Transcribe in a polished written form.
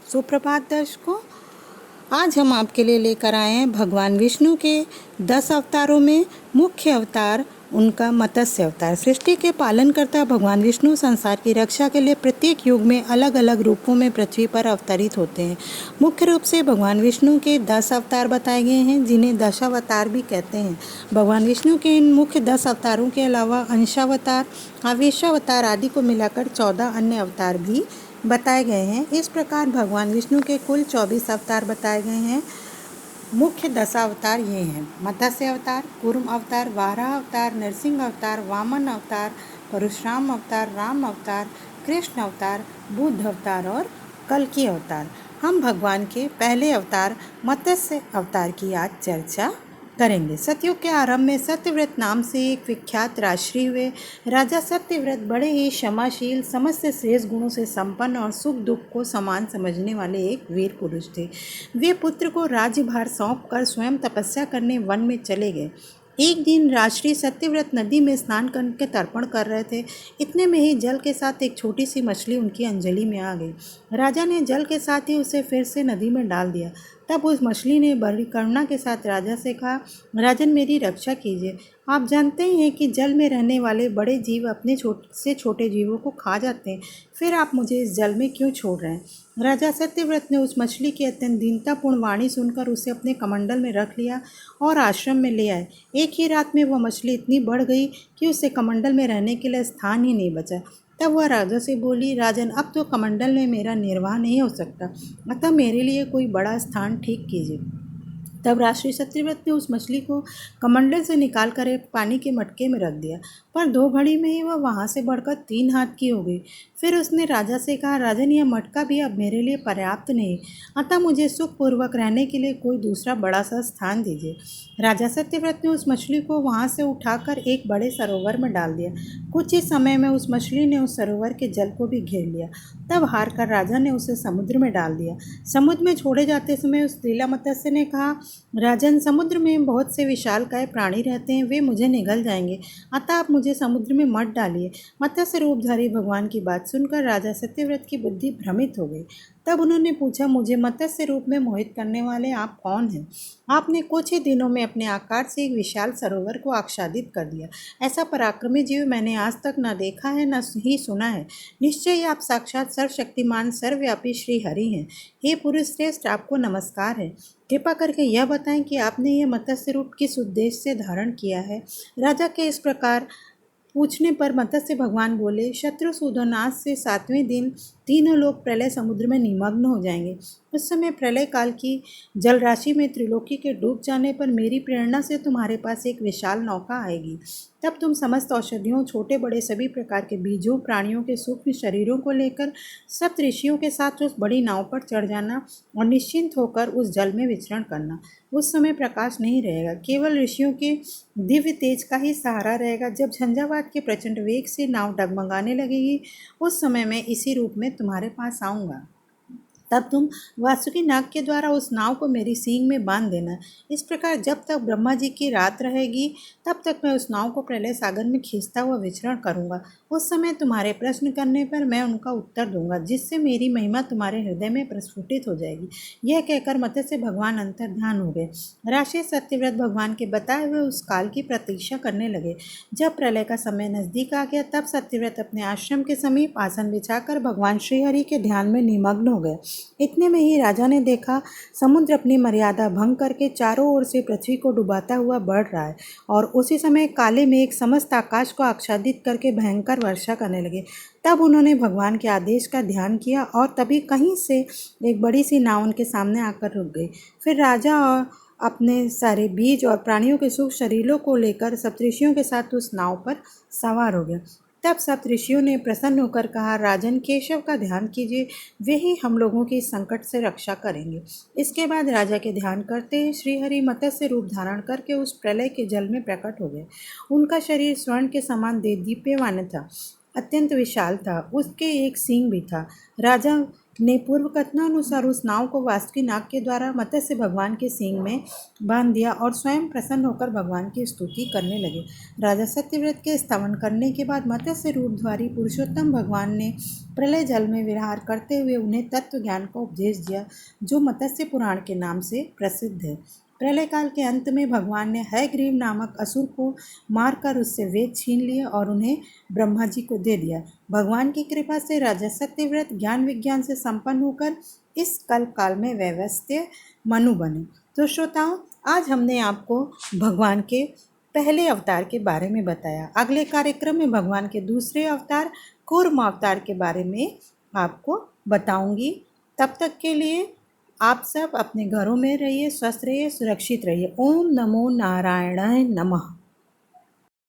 सुप्रभात दर्शकों, आज हम आपके लिए लेकर आए हैं भगवान विष्णु के 10 अवतारों में मुख्य अवतार उनका मत्स्य अवतार। सृष्टि के पालनकर्ता भगवान विष्णु संसार की रक्षा के लिए प्रत्येक युग में अलग अलग रूपों में पृथ्वी पर अवतरित होते हैं। मुख्य रूप से भगवान विष्णु के 10 अवतार बताए गए हैं, जिन्हें दशावतार भी कहते हैं। भगवान विष्णु के इन मुख्य 10 अवतारों के अलावा अंशावतार, आवेशावतार आदि को मिलाकर 14 अन्य अवतार भी बताए गए हैं। इस प्रकार भगवान विष्णु के कुल 24 अवतार बताए गए हैं। मुख्य दशावतार ये हैं: मत्स्य अवतार, कूर्म अवतार, वाराह अवतार, नरसिंह अवतार, वामन अवतार, परशुराम अवतार, राम अवतार, कृष्ण अवतार, बुद्ध अवतार और कल्कि अवतार। हम भगवान के पहले अवतार मत्स्य अवतार की आज चर्चा करेंगे। सतयुग के आरंभ में सत्यव्रत नाम से एक विख्यात राजर्षि हुए। राजा सत्यव्रत बड़े ही क्षमाशील, समस्त श्रेष्ठ गुणों से संपन्न और सुख दुख को समान समझने वाले एक वीर पुरुष थे। वे पुत्र को राज्यभार सौंपकर स्वयं तपस्या करने वन में चले गए। एक दिन राजर्षि सत्यव्रत नदी में स्नान करके तर्पण कर रहे थे। इतने में ही जल के साथ एक छोटी सी मछली उनकी अंजलि में आ गई। राजा ने जल के साथ ही उसे फिर से नदी में डाल दिया। तब उस मछली ने बड़ी करुणा के साथ राजा से कहा, राजन, मेरी रक्षा कीजिए। आप जानते ही हैं कि जल में रहने वाले बड़े जीव अपने छोटे जीवों को खा जाते हैं, फिर आप मुझे इस जल में क्यों छोड़ रहे हैं? राजा सत्यव्रत ने उस मछली की अत्यंत दीनतापूर्ण वाणी सुनकर उसे अपने कमंडल में रख लिया और आश्रम में ले आए। एक ही रात में वह मछली इतनी बढ़ गई कि उसे कमंडल में रहने के लिए स्थान ही नहीं बचा। तब वह राजा से बोली, राजन, अब तो कमंडल में मेरा निर्वाह नहीं हो सकता, अतः मेरे लिए कोई बड़ा स्थान ठीक कीजिए। तब राजर्षि सत्यव्रत ने उस मछली को कमंडल से निकालकर एक पानी के मटके में रख दिया, पर 2 घड़ी में ही वह वहाँ से बढ़कर 3 हाथ की हो गई। फिर उसने राजा से कहा, राजन, यह मटका भी अब मेरे लिए पर्याप्त नहीं, अतः मुझे सुखपूर्वक रहने के लिए कोई दूसरा बड़ा सा स्थान दीजिए। राजा सत्यव्रत ने उस मछली को वहाँ से उठाकर एक बड़े सरोवर में डाल दिया। कुछ ही समय में उस मछली ने उस सरोवर के जल को भी घेर लिया। तब हार कर राजा ने उसे समुद्र में डाल दिया। समुद्र में छोड़े जाते समय उस लीला मत्स्य ने कहा, राजन, समुद्र में बहुत से विशालकाय प्राणी रहते हैं, वे मुझे निगल जाएंगे, अतः आप मुझे समुद्र में मत डालिए। मत्स्य रूपधारी भगवान की बात सुनकर राजा सत्यव्रत की बुद्धि भ्रमित हो गई। तब उन्होंने पूछा, मुझे मत्स्य रूप में मोहित करने वाले आप कौन हैं? आपने कुछ ही दिनों में अपने आकार से एक विशाल सरोवर को आच्छादित कर दिया। ऐसा पराक्रमी जीव मैंने आज तक न देखा है, न ही सुना है। निश्चय ही आप साक्षात सर्वशक्तिमान सर्वव्यापी श्री हरि हैं। हे पुरुष श्रेष्ठ, आपको नमस्कार है। कृपा करके यह बताएं कि आपने यह मत्स्य रूप किस उद्देश्य से धारण किया है? राजा के इस प्रकार पूछने पर मत्स्य भगवान बोले, शत्रुसूदनाश से 7वें दिन तीनों लोग प्रलय समुद्र में निमग्न हो जाएंगे। उस समय प्रलय काल की जलराशि में त्रिलोकी के डूब जाने पर मेरी प्रेरणा से तुम्हारे पास एक विशाल नौका आएगी। तब तुम समस्त औषधियों, छोटे बड़े सभी प्रकार के बीजों, प्राणियों के सूक्ष्म शरीरों को लेकर सप्त ऋषियों के साथ उस बड़ी नाव पर चढ़ जाना और निश्चिंत होकर उस जल में विचरण करना। उस समय प्रकाश नहीं रहेगा, केवल ऋषियों के दिव्य तेज का ही सहारा रहेगा। जब झंझावात के प्रचंड वेग से नाव डगमगाने लगेगी, उस समय मैं इसी रूप में तुम्हारे पास आऊँगा। तब तुम वासुकी नाग के द्वारा उस नाव को मेरी सींग में बांध देना। इस प्रकार जब तक ब्रह्मा जी की रात रहेगी, तब तक मैं उस नाव को प्रलय सागर में खींचता हुआ विचरण करूँगा। उस समय तुम्हारे प्रश्न करने पर मैं उनका उत्तर दूंगा, जिससे मेरी महिमा तुम्हारे हृदय में प्रस्फुटित हो जाएगी। यह कहकर मत्स्य भगवान अंतर्ध्यान हो गए। राशि सत्यव्रत भगवान के बताए हुए उस काल की प्रतीक्षा करने लगे। जब प्रलय का समय नजदीक आ गया, तब सत्यव्रत अपने आश्रम के समीप आसन बिछाकर भगवान श्रीहरि के ध्यान में निमग्न हो गए। इतने में ही राजा ने देखा, समुद्र अपनी मर्यादा भंग करके चारों ओर से पृथ्वी को डुबाता हुआ बढ़ रहा है और उसी समय काले मेघ समस्त आकाश को आच्छादित करके भयंकर वर्षा करने लगे। तब उन्होंने भगवान के आदेश का ध्यान किया और तभी कहीं से एक बड़ी सी नाव उनके सामने आकर रुक गई। फिर राजा और अपने सारे बीज और प्राणियों के सूक्ष्म शरीरों को लेकर सप्तऋषियों के साथ उस नाव पर सवार हो गया। तब सप्तऋषियों ने प्रसन्न होकर कहा, राजन, केशव का ध्यान कीजिए, वे ही हम लोगों की इस संकट से रक्षा करेंगे। इसके बाद राजा के ध्यान करते ही श्रीहरि मत्स्य रूप धारण करके उस प्रलय के जल में प्रकट हो गए। उनका शरीर स्वर्ण के समान देदीप्यमान था, अत्यंत विशाल था, उसके एक सींग भी था। राजा ने पूर्व कथनानुसार उस नाव को वासुकी नाग के द्वारा मत्स्य भगवान के सींग में बांध दिया और स्वयं प्रसन्न होकर भगवान की स्तुति करने लगे। राजा सत्यव्रत के स्तवन करने के बाद मत्स्य रूपधारी पुरुषोत्तम भगवान ने प्रलय जल में विहार करते हुए उन्हें तत्व ज्ञान का उपदेश दिया, जो मत्स्य पुराण के नाम से प्रसिद्ध है। प्रलय काल के अंत में भगवान ने हयग्रीव नामक असुर को मारकर उससे वेद छीन लिए और उन्हें ब्रह्मा जी को दे दिया। भगवान की कृपा से राजा सत्यव्रत ज्ञान विज्ञान से संपन्न होकर इस कल्प काल में वैवस्त्य मनु बने। तो श्रोताओं, आज हमने आपको भगवान के पहले अवतार के बारे में बताया। अगले कार्यक्रम में भगवान के दूसरे अवतार कूर्म अवतार के बारे में आपको बताऊंगी। तब तक के लिए आप सब अपने घरों में रहिए, स्वस्थ रहिए, सुरक्षित रहिए। ओम नमो नारायणाय नमः।